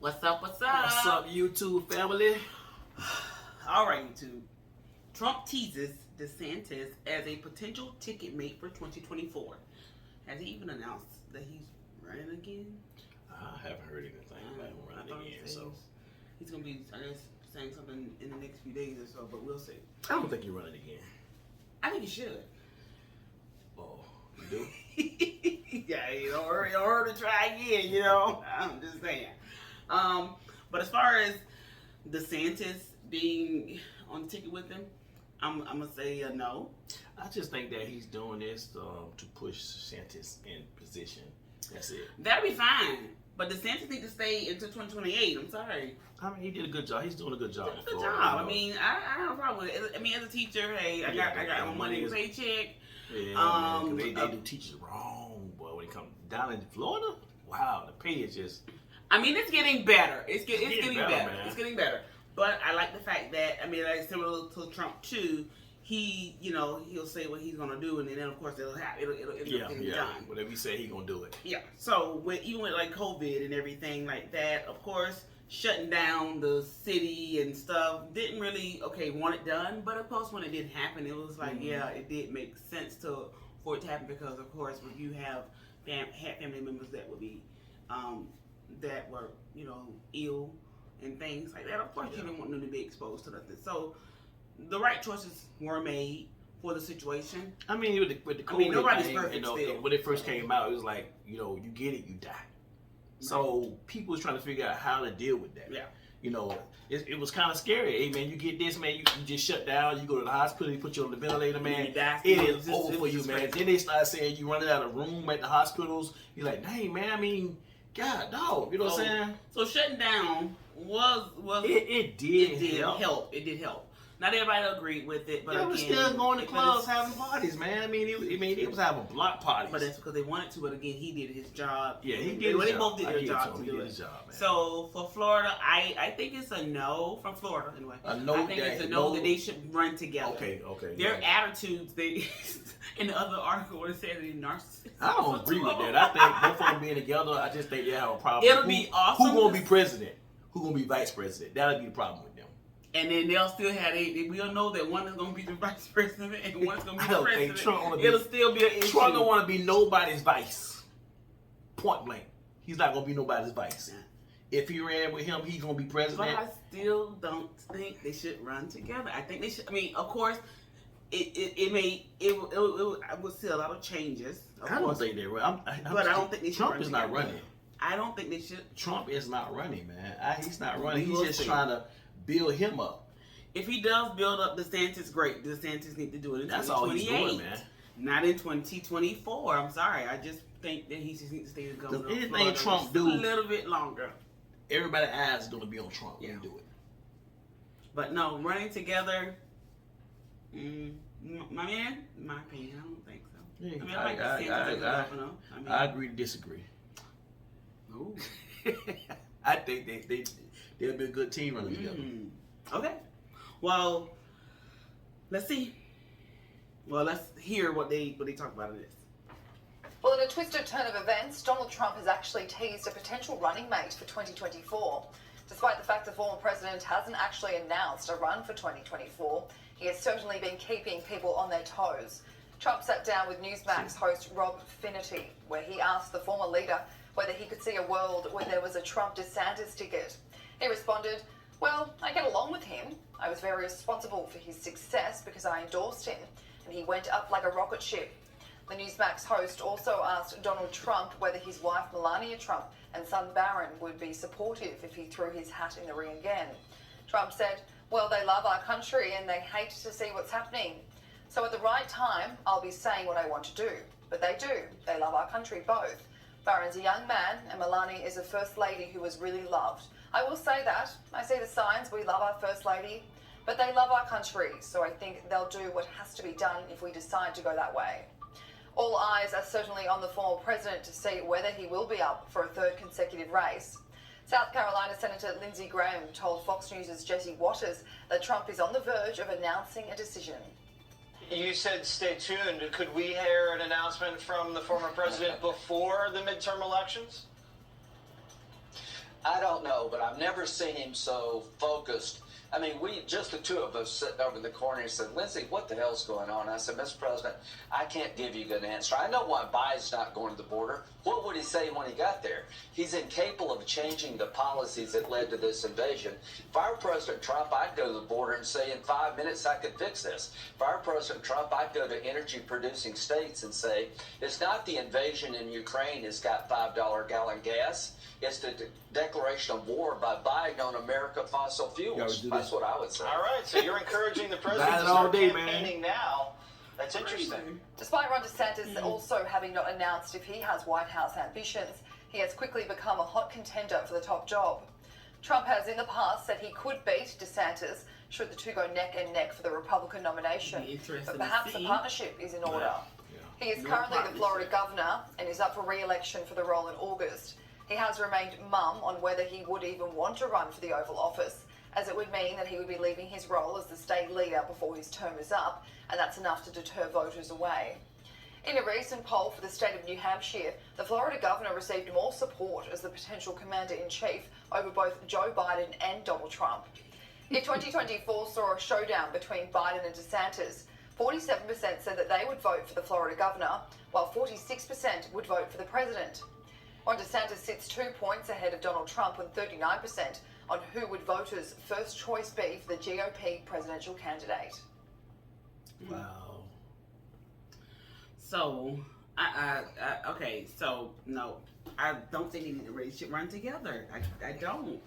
What's up? What's up, YouTube family? All right, YouTube. Trump teases DeSantis as a potential ticket mate for 2024. Has he even announced that he's running again? I haven't heard anything about him running again, so he's gonna be, I guess, saying something in the next few days or so, but we'll see. I don't think he's running again. I think he should. Oh, you do? Yeah, you don't hurry to try again, you know. I'm just saying. But as far as DeSantis being on the ticket with him, I'm gonna say no. I just think that he's doing this to push DeSantis in position. That's it. That'll be fine. But DeSantis needs to stay until 2028. I'm sorry. I mean, he did a good job. He's doing a good job. He did a good job. I mean, I have a problem with it. I mean, as a teacher, hey, I got my money paycheck. Yeah, they do teachers wrong, boy. When it comes down in Florida, wow, the pay is just. I mean, it's getting better. It's getting better. Man. It's getting better. But I like the fact that, I mean, like similar to Trump too. He, he'll say what he's gonna do, and then of course it'll happen. It'll get done. Whatever he say, he gonna do it. Yeah. So even with like COVID and everything like that, of course, shutting down the city and stuff didn't really want it done. But of course, when it did happen, it was like it did make sense for it to happen because of course, when you have had family members that would be that were ill and things like that, of course you didn't want them to be exposed to nothing. So the right choices were made for the situation. I mean, with the COVID nobody's thing, perfect still. When it first came out, it was like, you get it, you die. Right. So people was trying to figure out how to deal with that. Yeah. It was kind of scary. Hey, man, you get this, man, you just shut down. You go to the hospital, they put you on the ventilator, man. It is over for you, man. Then they start saying you running out of room at the hospitals. You're like, dang, man, I mean, God, dog. You know what I'm saying? So shutting down was it did help. It did help. Not everybody agreed with it, but they were still going to clubs having parties, man. I mean, he was having block parties. But that's because they wanted to. But again, he did his job. Yeah, he did. They both did their job to do it. So for Florida, I think it's a no from Florida anyway. I think it's a no that they should run together. Okay. Their attitudes, they in the other article where it said they're narcissists. I don't agree with that. I think both of them being together, I just think they have a problem. It'll be awesome. Who's gonna be president? Who's gonna be vice president? That'll be the problem with them. And then they'll still have we'll know that one is going to be the vice president and one's going to be the president. It'll still be an issue. Trump don't want to be nobody's vice. Point blank. He's not going to be nobody's vice. If he ran with him, he's going to be president. But I still don't think they should run together. I think they should. I mean, of course, it will see a lot of changes. I don't think they run. But I don't think they should. Trump is not running. I don't think they should. Trump is not running, man. He's not running. He's just trying to build him up. If he does build up DeSantis, great. DeSantis need to do it in 2028. That's all he's doing, man. Not in 2024. I'm sorry. I just think that he just needs to stay the governor. Anything Trump do a little bit longer, everybody's eyes is going to be on Trump when he do it. But no, running together, my man, in my opinion, I don't think so. Yeah, I agree to disagree. Ooh. I think they'll be a good team running together. Okay. Well, let's see. Well, let's hear what they talk about in this. Well, in a twisted turn of events, Donald Trump has actually teased a potential running mate for 2024. Despite the fact the former president hasn't actually announced a run for 2024, he has certainly been keeping people on their toes. Trump sat down with Newsmax host Rob Finnerty, where he asked the former leader whether he could see a world where there was a Trump Desantis ticket. He responded, "Well, I get along with him. I was very responsible for his success because I endorsed him, and he went up like a rocket ship." The Newsmax host also asked Donald Trump whether his wife Melania Trump and son Barron would be supportive if he threw his hat in the ring again. Trump said, "Well, they love our country and they hate to see what's happening. So at the right time, I'll be saying what I want to do. But they do. They love our country both. Barron's a young man and Melania is a first lady who was really loved. I will say that. I see the signs. We love our first lady. But they love our country. So I think they'll do what has to be done if we decide to go that way." All eyes are certainly on the former president to see whether he will be up for a third consecutive race. South Carolina Senator Lindsey Graham told Fox News' Jesse Waters that Trump is on the verge of announcing a decision. You said stay tuned. Could we hear an announcement from the former president before the midterm elections? I don't know, but I've never seen him so focused. I mean, just the two of us sitting over in the corner, he said, Lindsay, what the hell's going on? I said, Mr. President, I can't give you a good answer. I know why Biden's not going to the border. What would he say when he got there? He's incapable of changing the policies that led to this invasion. If I were President Trump, I'd go to the border and say, in 5 minutes, I could fix this. If I were President Trump, I'd go to energy-producing states and say, it's not the invasion in Ukraine that's got $5 gallon gas. It's the declaration of war by Biden on America fossil fuels. That's what I would say. All right, so you're encouraging the president Buy to it all start day, campaigning now. That's interesting. Despite Ron DeSantis also having not announced if he has White House ambitions, he has quickly become a hot contender for the top job. Trump has in the past said he could beat DeSantis should the two go neck and neck for the Republican nomination. But perhaps a partnership is in order. He is currently the Florida governor and is up for re-election for the role in August. He has remained mum on whether he would even want to run for the Oval Office, as it would mean that he would be leaving his role as the state leader before his term is up, and that's enough to deter voters away. In a recent poll for the state of New Hampshire, the Florida governor received more support as the potential commander-in-chief over both Joe Biden and Donald Trump. If 2024 saw a showdown between Biden and DeSantis, 47% said that they would vote for the Florida governor, while 46% would vote for the president. Ron DeSantis sits 2 points ahead of Donald Trump with 39% on who would voters' first choice be for the GOP presidential candidate. Wow. So, okay, so no, I don't think they should run together. I don't.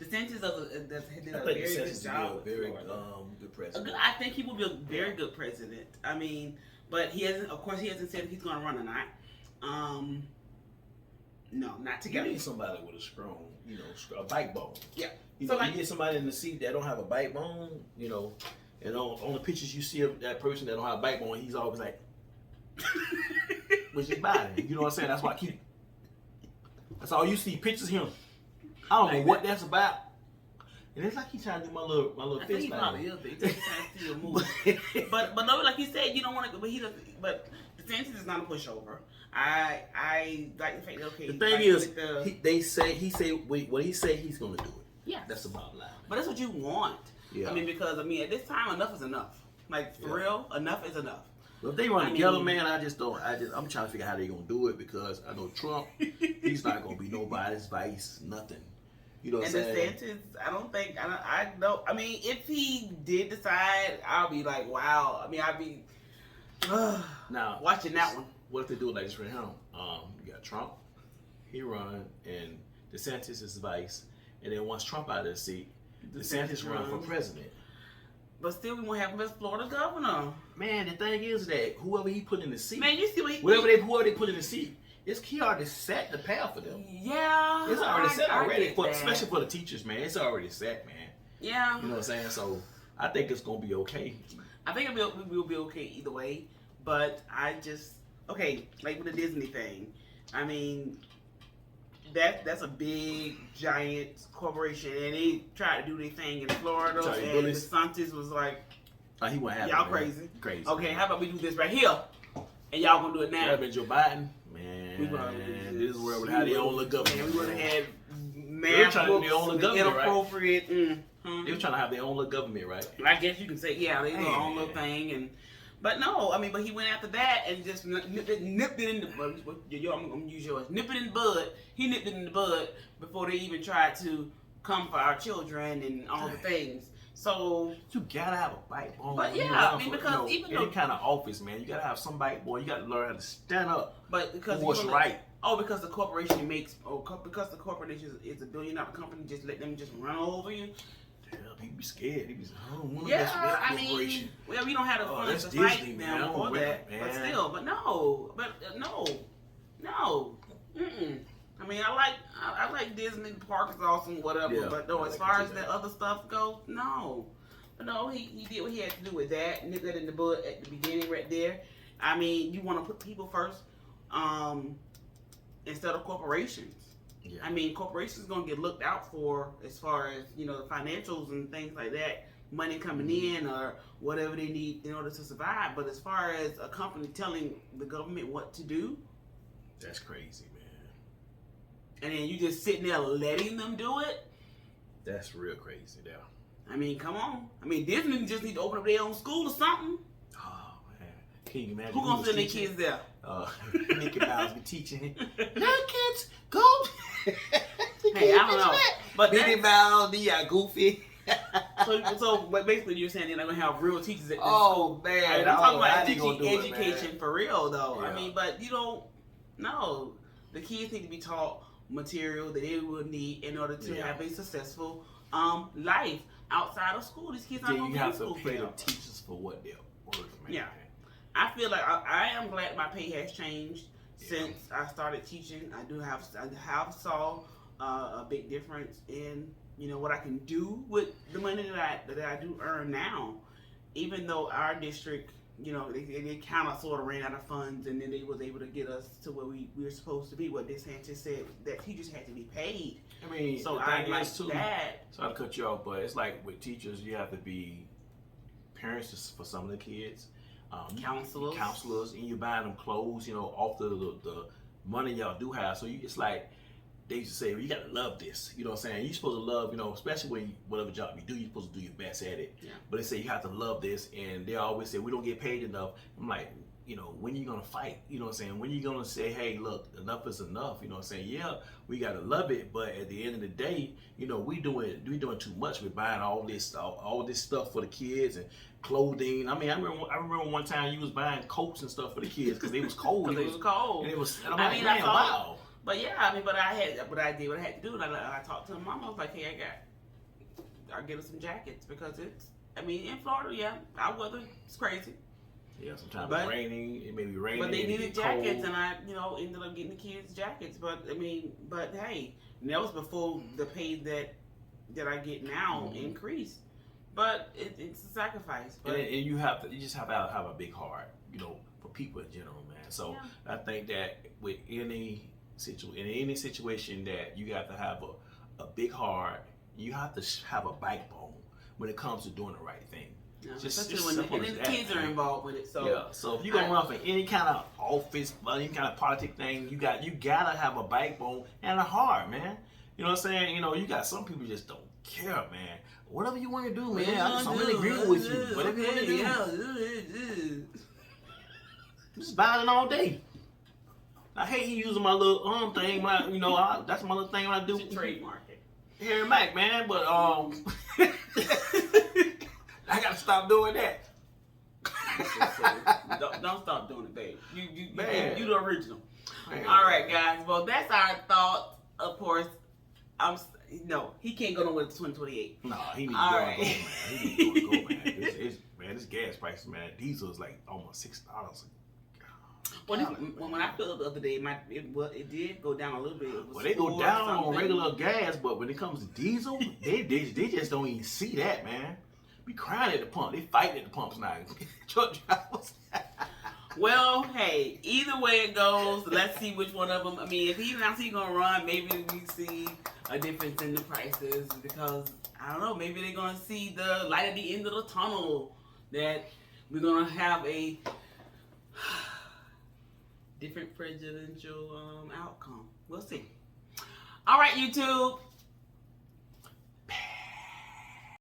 DeSantis did a very good job. Very good president. I think he will be a very good president. I mean, but he hasn't. Of course, he hasn't said if he's going to run or not. No, not together. You need somebody with a strong, a backbone. Yeah. You get somebody in the seat that don't have a backbone, and on the pictures you see of that person that don't have a backbone, he's always like, which is Biden. You know what I'm saying? That's why that's all you see, pictures of him. I don't know what that's about. And it's like he's trying to do my little I fist. think he probably is. He's trying to steal move. but no, like you said, you don't want to. But DeSantis is not a pushover. I like the fact that the thing is, he said what he said he's going to do it. Yeah, that's the bottom line. But that's what you want. Yeah. Because at this time, enough is enough. Like for real, enough is enough. Well, if they run together, man, I'm trying to figure out how they're going to do it because I know Trump, he's not going to be nobody's vice, nothing. You know what I'm saying? DeSantis, I don't. I mean, if he did decide, I'll be like, wow. I mean, I'd be now watching that one. What if they do it like this for him? You got Trump, he run, and DeSantis is vice, and then once Trump out of the seat, DeSantis run for president. But still, we won't have him as Florida governor. Man, the thing is that whoever he put in the seat, man, you see whoever they put in the seat, he already set the path for them. Yeah, it's already set already, especially for the teachers, man. It's already set, man. Yeah, you know what I'm saying. So I think it's gonna be okay. I think we'll be okay either way. But like with the Disney thing, I mean, that's a big, giant corporation, and they tried to do their thing in Florida, and DeSantis was like, he won't have y'all crazy. Okay, how about we do this right here, and y'all gonna do it now? That'd been Joe Biden, man. This is where we had their own little government. Man, we would have had math books, inappropriate. Right? They were trying to have their own little government, right? I guess you can say, they do their own little thing, but no, but he went after that and just nipped it in the bud. I'm gonna use yours. Nip it in the bud. He nipped it in the bud before they even tried to come for our children and all the things. So you gotta have a backbone. But because even any kind of office, man, you gotta have some backbone. You gotta learn how to stand up. But because for what's right. Because the corporation because the corporation is a $1 billion company, just let them just run over you. He'd be scared. He'd be like, I don't want to mess with that corporation. We don't have the funds to fight them for that. Man. But still, no. I mean, I like Disney parks, awesome, whatever. Yeah, but no, as far as that other stuff goes, no. But no, he did what he had to do with that. Nip that in the bud at the beginning, right there. I mean, you want to put people first, instead of corporations. Yeah. I mean, corporations gonna get looked out for as far as the financials and things like that, money coming in or whatever they need in order to survive. But as far as a company telling the government what to do, that's crazy, and then you just sitting there letting them do it. That's real crazy there. I mean, come on. I mean, Disney just need to open up their own school or something. Oh man, can you imagine? Who gonna send their kids there? Mickey Mouse be teaching. Now kids, go. Hey, I don't know. But Mickey Mouse, Goofy. But basically, you're saying they're not gonna have real teachers at this Oh school. man, I mean, I'm talking about teaching education for real, though. Yeah. I mean, but you don't. No, the kids need to be taught material that they will need in order to have a successful life outside of school. These kids aren't going to be in school. You have to pay the teachers for what they're worth, man. Yeah, I feel like I am glad my pay has changed since I started teaching. I have saw a big difference in what I can do with the money that I do earn now. Even though our district, they kind of sort of ran out of funds, and then they was able to get us to where we were supposed to be. What Desantis said, that teachers had to be paid. I mean, so I like that. Sorry to cut you off, but it's like with teachers, you have to be parents for some of the kids, counselors, and you're buying them clothes, off the money y'all do have. So it's like they used to say, well, you gotta love this. You know what I'm saying? You're supposed to love, especially when whatever job you do, you're supposed to do your best at it. Yeah. But they say you have to love this, and they always say we don't get paid enough. I'm like, when you gonna fight? You know what I'm saying? When you gonna say, hey, look, enough is enough? You know what I'm saying? Yeah, we gotta love it, but at the end of the day, we doing too much. We're buying all this stuff for the kids and clothing. I mean, I remember one time you was buying coats and stuff for the kids because they was cold. Because it was cold. And it was. And I'm I like, wow. But yeah, but I did what I had to do, and I talked to my mom. I was like, hey, I'll get her some jackets because in Florida, yeah, our weather is crazy. Yeah, sometimes it's raining. It may be raining. But they needed jackets, cold. and I, ended up getting the kids jackets. But hey, that was before the pay that I get now increased. But it's a sacrifice. But and you just have to have a big heart, for people in general, man. So I think that with in any situation that you have to have a big heart, you have to have a backbone when it comes to doing the right thing. Yeah, just when the kids are involved with it. So yeah. So if you're gonna run for any kind of office, any kind of politic thing, you gotta have a backbone and a heart, man. You know what I'm saying? You got some people just don't care, man. Whatever you want to do, man. I'm really agreeing with you. Whatever you want to do. Just buying all day. I hate using my little thing. That's my little thing when I do. Trademark it. Harry Mack, man. But I gotta stop doing that. Don't stop doing it, babe. You the original. Man. All right, guys. Well, that's our thoughts. Of course, he can't go nowhere to 2028. No, he needs to All go, right. man. He needs to go, man. This gas prices, man. Diesel is like almost $6. Well, when I filled up the other day, it did go down a little bit. Well, they go down on regular gas, but when it comes to diesel, they just don't even see that, man. Be crying at the pump. They fighting at the pumps now. Truck drivers. Well, hey, either way it goes, let's see which one of them. I mean, if he's not going to run, maybe we see a difference in the prices because, I don't know, maybe they're going to see the light at the end of the tunnel that we're going to have a different presidential outcome. We'll see. All right, YouTube.